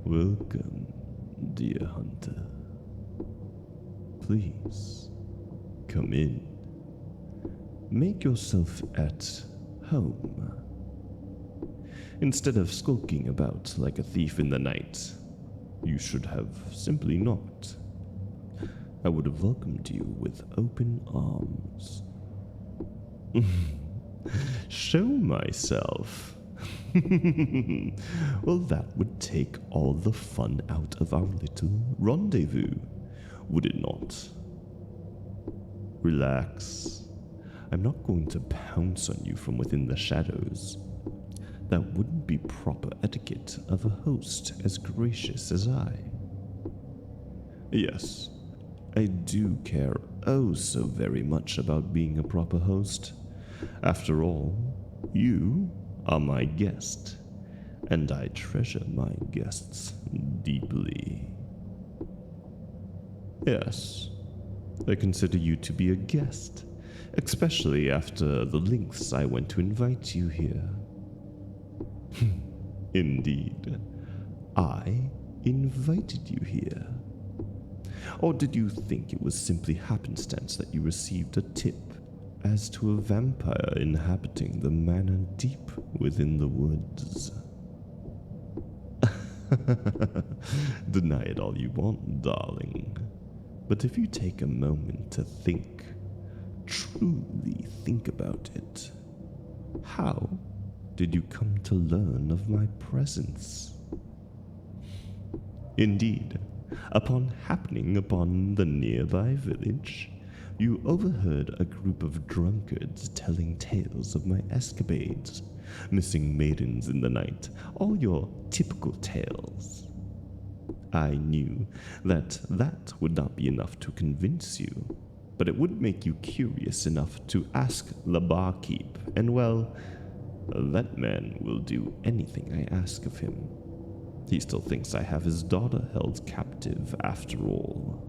Welcome, dear hunter. Please, come in. Make yourself at home. Instead of skulking about like a thief in the night, you should have simply knocked. I would have welcomed you with open arms. Show myself. Well, that would take all the fun out of our little rendezvous, would it not? Relax. I'm not going to pounce on you from within the shadows. That wouldn't be proper etiquette of a host as gracious as I. Yes, I do care oh so very much about being a proper host. After all, you are my guest, and I treasure my guests deeply. Yes, I consider you to be a guest, especially after the lengths I went to invite you here. Indeed, I invited you here. Or did you think it was simply happenstance that you received a tip as to a vampire inhabiting the manor deep within the woods? Deny it all you want, darling. But if you take a moment to think, truly think about it, how did you come to learn of my presence? Indeed, upon happening upon the nearby village, you overheard a group of drunkards telling tales of my escapades, missing maidens in the night, all your typical tales. I knew that that would not be enough to convince you, but it would make you curious enough to ask the barkeep, and well, that man will do anything I ask of him. He still thinks I have his daughter held captive after all.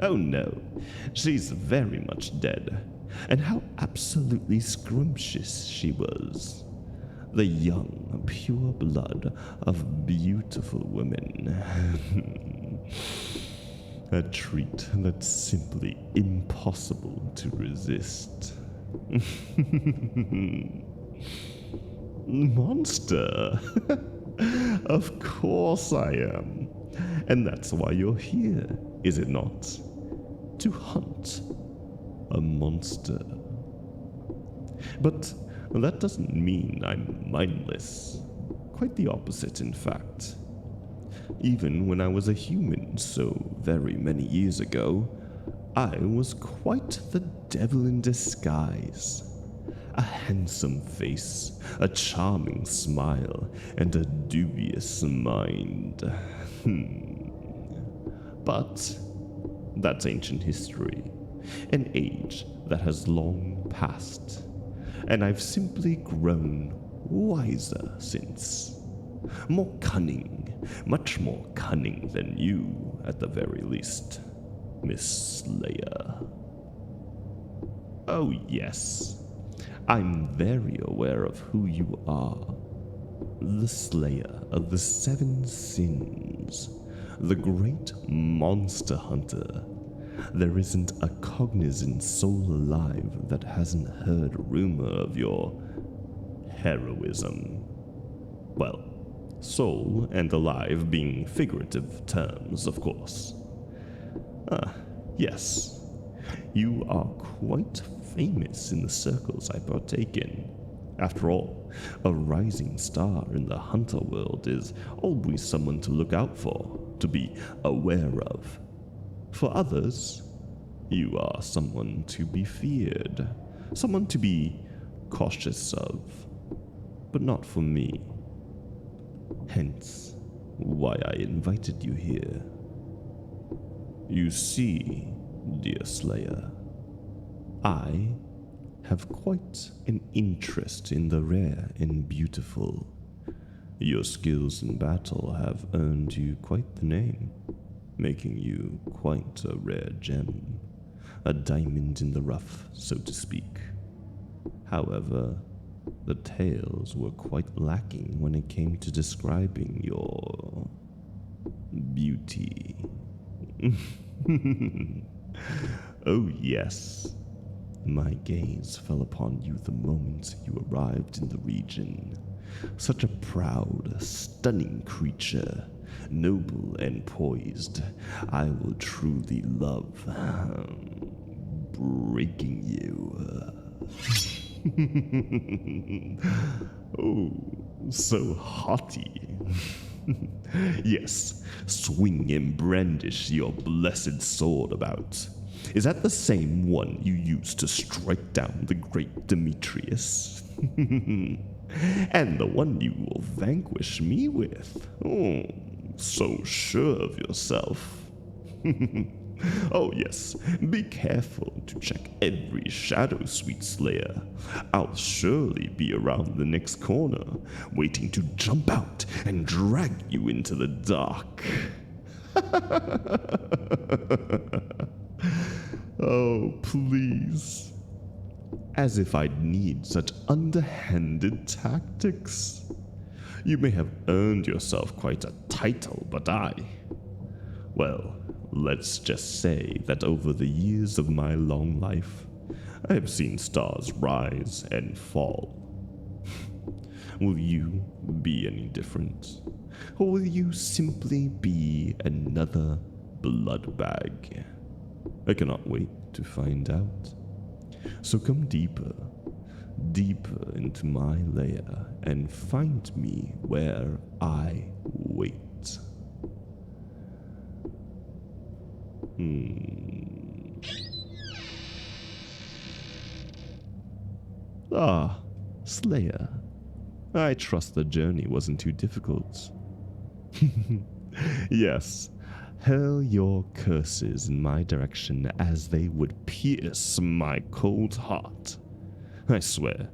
Oh no, she's very much dead. And how absolutely scrumptious she was. The young, pure blood of beautiful women. A treat that's simply impossible to resist. Monster! Of course I am. And that's why you're here, is it not? To hunt a monster. But that doesn't mean I'm mindless. Quite the opposite, in fact. Even when I was a human so very many years ago, I was quite the devil in disguise. A handsome face, a charming smile, and a dubious mind. But that's ancient history, an age that has long passed, and I've simply grown wiser since. More cunning, much more cunning than you, at the very least, Miss Slayer. Oh yes, I'm very aware of who you are. The Slayer of the Seven Sins, the great monster hunter. There isn't a cognizant soul alive that hasn't heard rumor of your heroism. Well, soul and alive being figurative terms, of course. Yes, you are quite famous in the circles I partake in. After all, a rising star in the hunter world is always someone to look out for, to be aware of. For others, you are someone to be feared, someone to be cautious of, but not for me. Hence, why I invited you here. You see, dear Slayer, I have quite an interest in the rare and beautiful. Your skills in battle have earned you quite the name, making you quite a rare gem, a diamond in the rough, so to speak. However, the tales were quite lacking when it came to describing your beauty. Oh, yes. My gaze fell upon you the moment you arrived in the region. Such a proud, stunning creature, noble and poised. I will truly love breaking you. Oh, so haughty. Yes, swing and brandish your blessed sword about. Is that the same one you used to strike down the great Demetrius? And the one you will vanquish me with? Oh, so sure of yourself. Oh yes, be careful to check every shadow, sweet slayer. I'll surely be around the next corner, waiting to jump out and drag you into the dark. Oh, please. As if I'd need such underhanded tactics. You may have earned yourself quite a title, but well, let's just say that over the years of my long life, I have seen stars rise and fall. Will you be any different? Or will you simply be another blood bag? I cannot wait to find out. So come deeper, deeper into my lair and find me where I wait. Ah, Slayer. I trust the journey wasn't too difficult. Yes, hurl your curses in my direction as they would pierce my cold heart. I swear,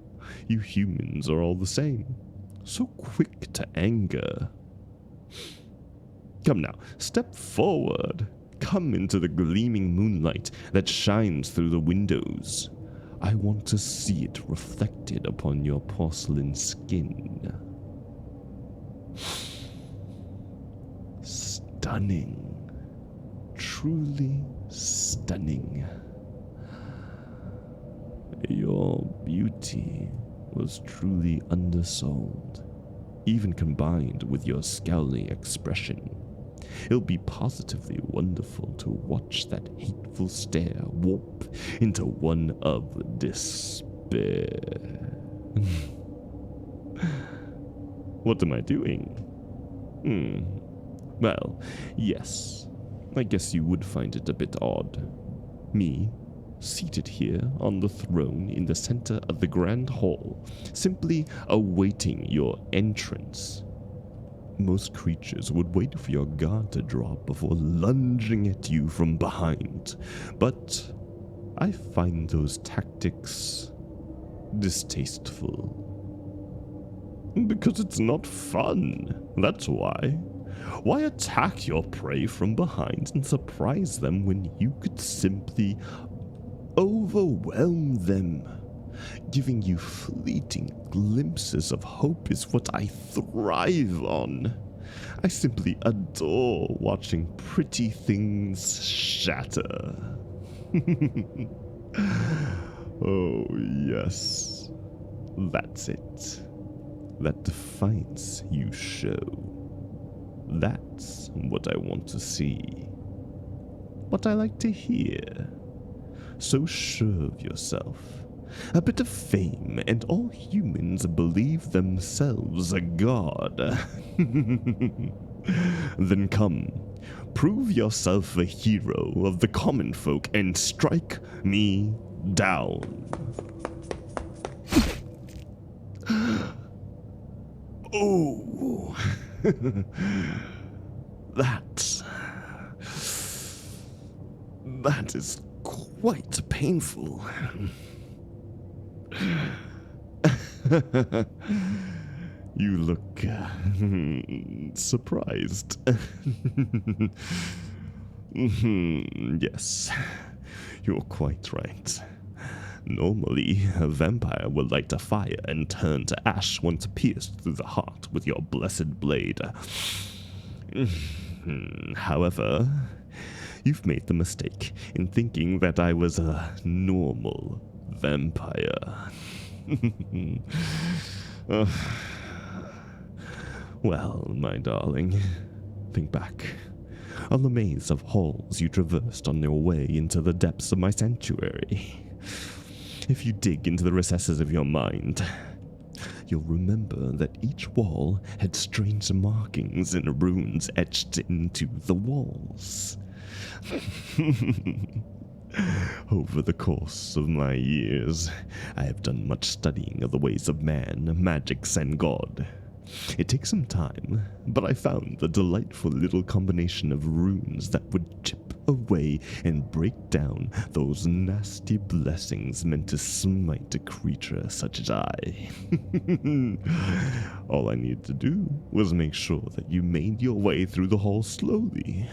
you humans are all the same, so quick to anger. Come now, step forward. Come into the gleaming moonlight that shines through the windows. I want to see it reflected upon your porcelain skin. Stunning. Truly stunning. Your beauty was truly undersold, even combined with your scowling expression. It'll be positively wonderful to watch that hateful stare warp into one of despair. What am I doing? Well, yes. I guess you would find it a bit odd. Me, seated here on the throne in the center of the grand hall, simply awaiting your entrance. Most creatures would wait for your guard to drop before lunging at you from behind, but I find those tactics distasteful. Because it's not fun, that's why. Why attack your prey from behind and surprise them when you could simply overwhelm them? Giving you fleeting glimpses of hope is what I thrive on. I simply adore watching pretty things shatter. Oh, yes. That's it. That defiance you show. That's what I want to see. What I like to hear. So sure of yourself. A bit of fame, and all humans believe themselves a god. Then come, prove yourself a hero of the common folk and strike me down. Oh, that is quite painful. You look surprised. Yes, you're quite right. Normally, a vampire will light a fire and turn to ash once pierced through the heart with your blessed blade. However, you've made the mistake in thinking that I was a normal vampire. Uh, well, my darling, think back on the maze of halls you traversed on your way into the depths of my sanctuary. If you dig into the recesses of your mind, you'll remember that each wall had strange markings and runes etched into the walls. Over the course of my years, I have done much studying of the ways of man, magics, and God. It takes some time, but I found the delightful little combination of runes that would chip away and break down those nasty blessings meant to smite a creature such as I. All I needed to do was make sure that you made your way through the hall slowly,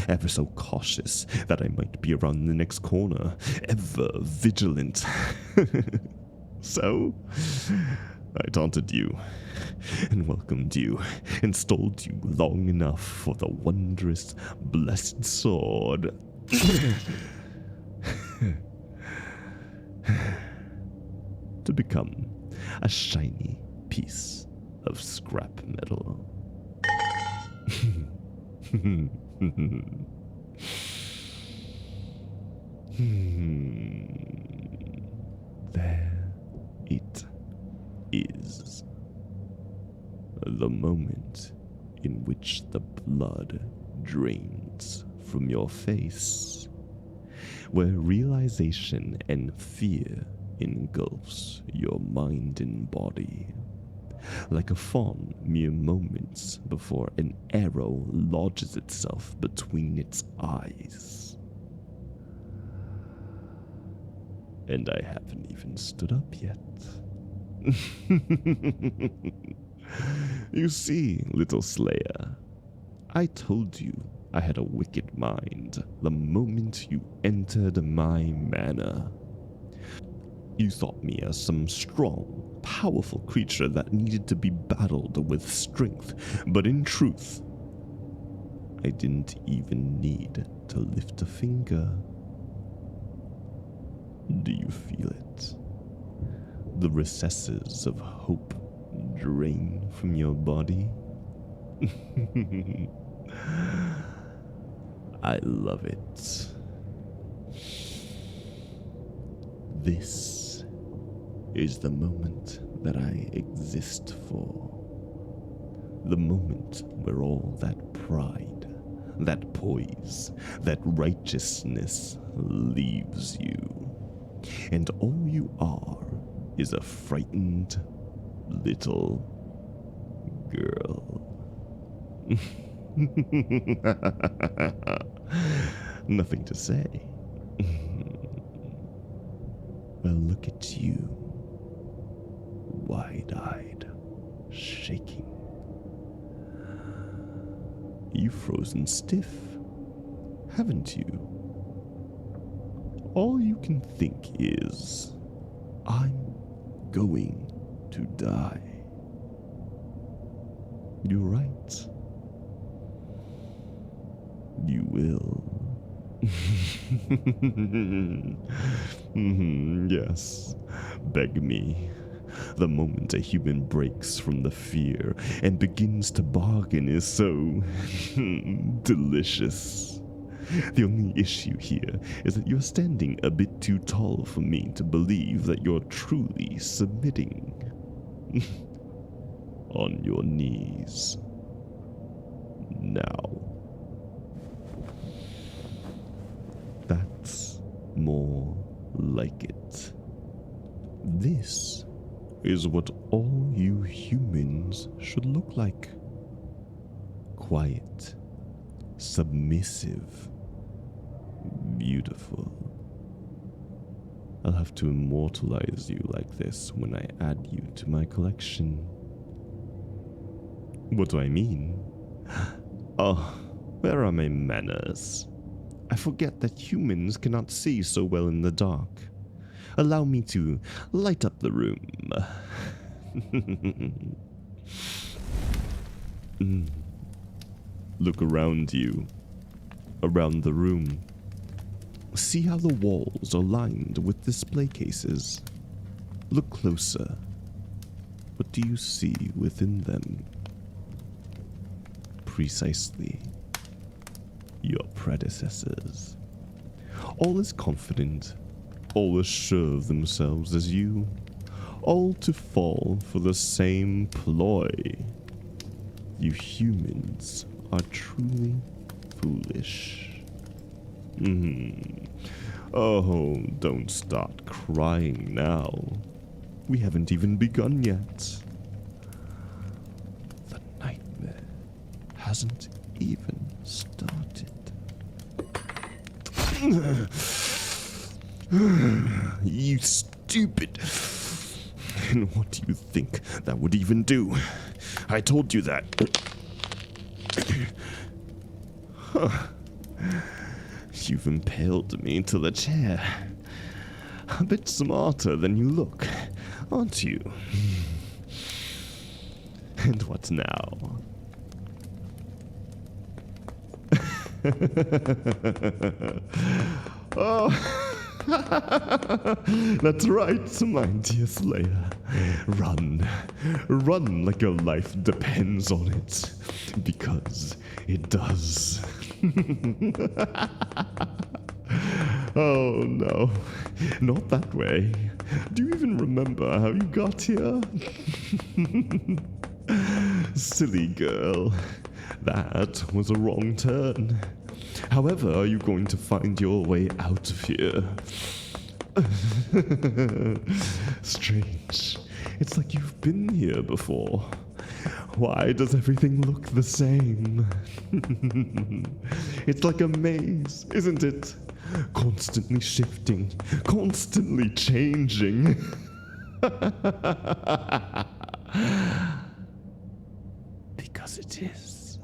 ever so cautious that I might be around the next corner, ever vigilant. So, I taunted you, and welcomed you, and stalled you long enough for the wondrous, blessed sword to become a shiny piece of scrap metal. There it is. The moment in which the blood drains from your face, where realization and fear engulfs your mind and body, like a fawn mere moments before an arrow lodges itself between its eyes. And I haven't even stood up yet. You see, little slayer, I told you I had a wicked mind the moment you entered my manor. You thought me as some strong, powerful creature that needed to be battled with strength, but in truth, I didn't even need to lift a finger. Do you feel it? The recesses of hope drain from your body? I love it. This is the moment that I exist for. The moment where all that pride, that poise, that righteousness leaves you, and all you are is a frightened little girl. Nothing to say. Well, look at you, wide-eyed, shaking. You've frozen stiff, haven't you? All you can think is, I'm going to die. You're right. You will. Yes, beg me. The moment a human breaks from the fear and begins to bargain is so delicious. The only issue here is that you're standing a bit too tall for me to believe that you're truly submitting. On your knees. Now. That's more like it. This is what all you humans should look like. Quiet, submissive, beautiful. I'll have to immortalize you like this when I add you to my collection. What do I mean? Oh, where are my manners? I forget that humans cannot see so well in the dark. Allow me to light up the room. Look around you, around the room. See how the walls are lined with display cases. Look closer. What do you see within them? Precisely your predecessors. All as confident, all as sure of themselves as you, all to fall for the same ploy. You humans are truly foolish. Oh, don't start crying now. We haven't even begun yet. The nightmare hasn't even started. You stupid. And what do you think that would even do? I told you that. You've impaled me to the chair. A bit smarter than you look, aren't you? And what now? Oh, that's right, my dear Slayer. Run. Run like your life depends on it. Because it does. Oh no, not that way. Do you even remember how you got here? Silly girl. That was a wrong turn. However, are you going to find your way out of here? Strange. It's like you've been here before. Why does everything look the same? It's like a maze, isn't it? Constantly shifting, constantly changing. Because it is.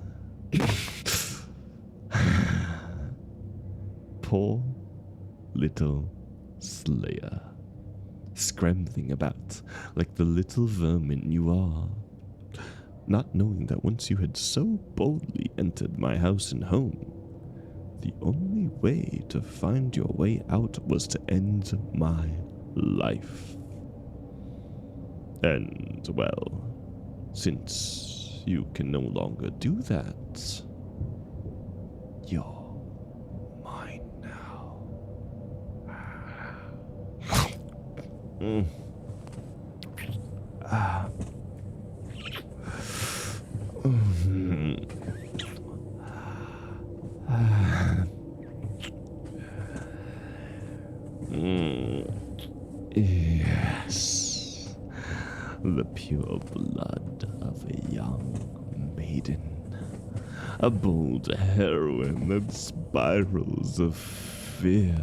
Poor little Slayer, scrambling about like the little vermin you are, not knowing that once you had so boldly entered my house and home, the only way to find your way out was to end my life. And, well, since you can no longer do that, you're mine now. Yes, the pure blood of a young maiden, a bold heroine that spirals of fear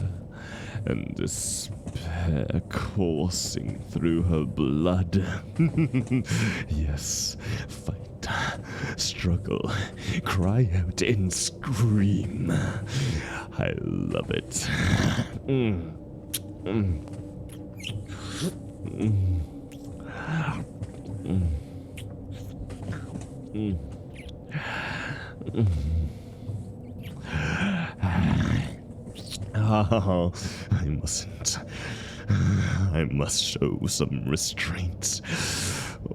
and despair coursing through her blood. Yes, fight, struggle, cry out and scream. I love it. Oh, I mustn't. I must show some restraint.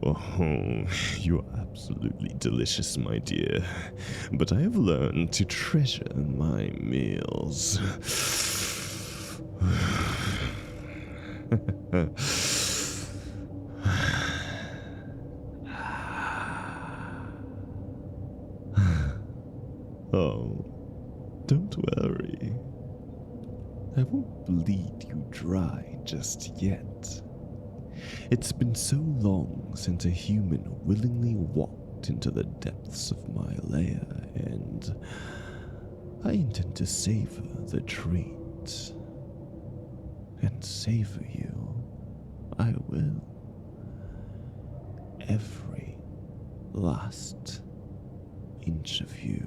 Oh, you're absolutely delicious, my dear. But I have learned to treasure my meals. Oh, don't worry. I won't bleed you dry just yet. It's been so long since a human willingly walked into the depths of my lair, and I intend to savor the treat. And savor you, I will. Every last inch of you.